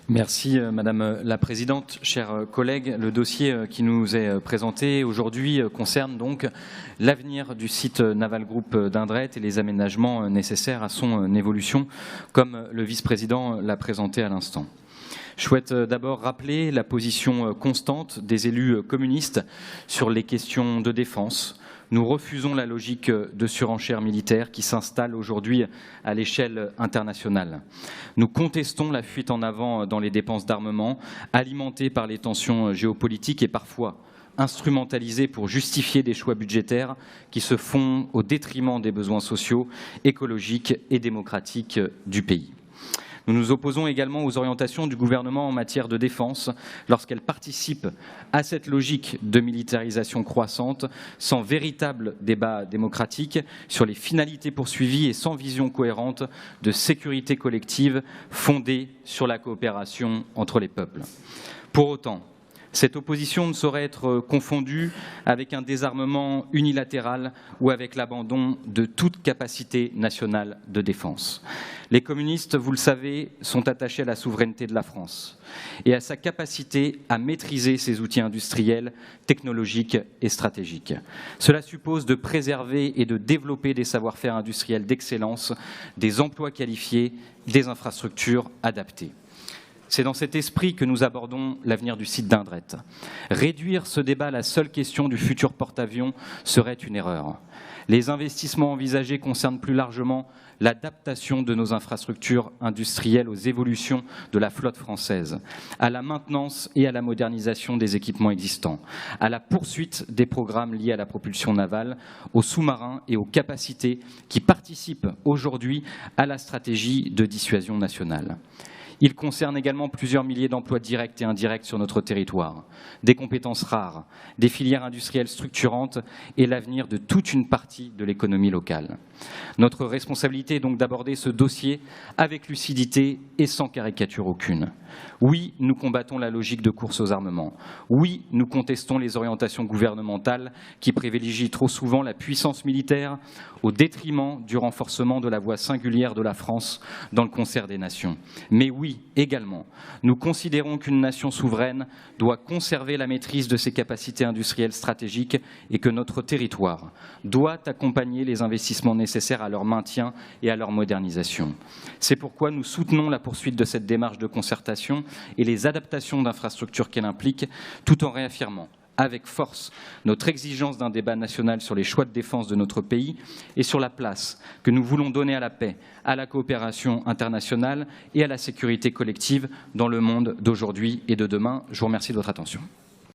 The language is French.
Merci Madame la Présidente. Chers collègues, le dossier qui nous est présenté aujourd'hui concerne donc l'avenir du site Naval Group d'Indret et les aménagements nécessaires à son évolution, comme le vice-président l'a présenté à l'instant. Je souhaite d'abord rappeler la position constante des élus communistes sur les questions de défense. Nous refusons la logique de surenchère militaire qui s'installe aujourd'hui à l'échelle internationale. Nous contestons la fuite en avant dans les dépenses d'armement, alimentées par les tensions géopolitiques et parfois instrumentalisées pour justifier des choix budgétaires qui se font au détriment des besoins sociaux, écologiques et démocratiques du pays. Nous nous opposons également aux orientations du gouvernement en matière de défense lorsqu'elles participent à cette logique de militarisation croissante sans véritable débat démocratique sur les finalités poursuivies et sans vision cohérente de sécurité collective fondée sur la coopération entre les peuples. Pour autant, cette opposition ne saurait être confondue avec un désarmement unilatéral ou avec l'abandon de toute capacité nationale de défense. Les communistes, vous le savez, sont attachés à la souveraineté de la France et à sa capacité à maîtriser ses outils industriels, technologiques et stratégiques. Cela suppose de préserver et de développer des savoir-faire industriels d'excellence, des emplois qualifiés, des infrastructures adaptées. C'est dans cet esprit que nous abordons l'avenir du site d'Indret. Réduire ce débat à la seule question du futur porte-avions serait une erreur. Les investissements envisagés concernent plus largement l'adaptation de nos infrastructures industrielles aux évolutions de la flotte française, à la maintenance et à la modernisation des équipements existants, à la poursuite des programmes liés à la propulsion navale, aux sous-marins et aux capacités qui participent aujourd'hui à la stratégie de dissuasion nationale. Il concerne également plusieurs milliers d'emplois directs et indirects sur notre territoire, des compétences rares, des filières industrielles structurantes et l'avenir de toute une partie de l'économie locale. Notre responsabilité est donc d'aborder ce dossier avec lucidité et sans caricature aucune. Oui, nous combattons la logique de course aux armements. Oui, nous contestons les orientations gouvernementales qui privilégient trop souvent la puissance militaire au détriment du renforcement de la voix singulière de la France dans le concert des nations. Mais oui, également, nous considérons qu'une nation souveraine doit conserver la maîtrise de ses capacités industrielles stratégiques et que notre territoire doit accompagner les investissements nécessaires à leur maintien et à leur modernisation. C'est pourquoi nous soutenons la poursuite de cette démarche de concertation et les adaptations d'infrastructures qu'elle implique, tout en réaffirmant avec force notre exigence d'un débat national sur les choix de défense de notre pays et sur la place que nous voulons donner à la paix, à la coopération internationale et à la sécurité collective dans le monde d'aujourd'hui et de demain. Je vous remercie de votre attention.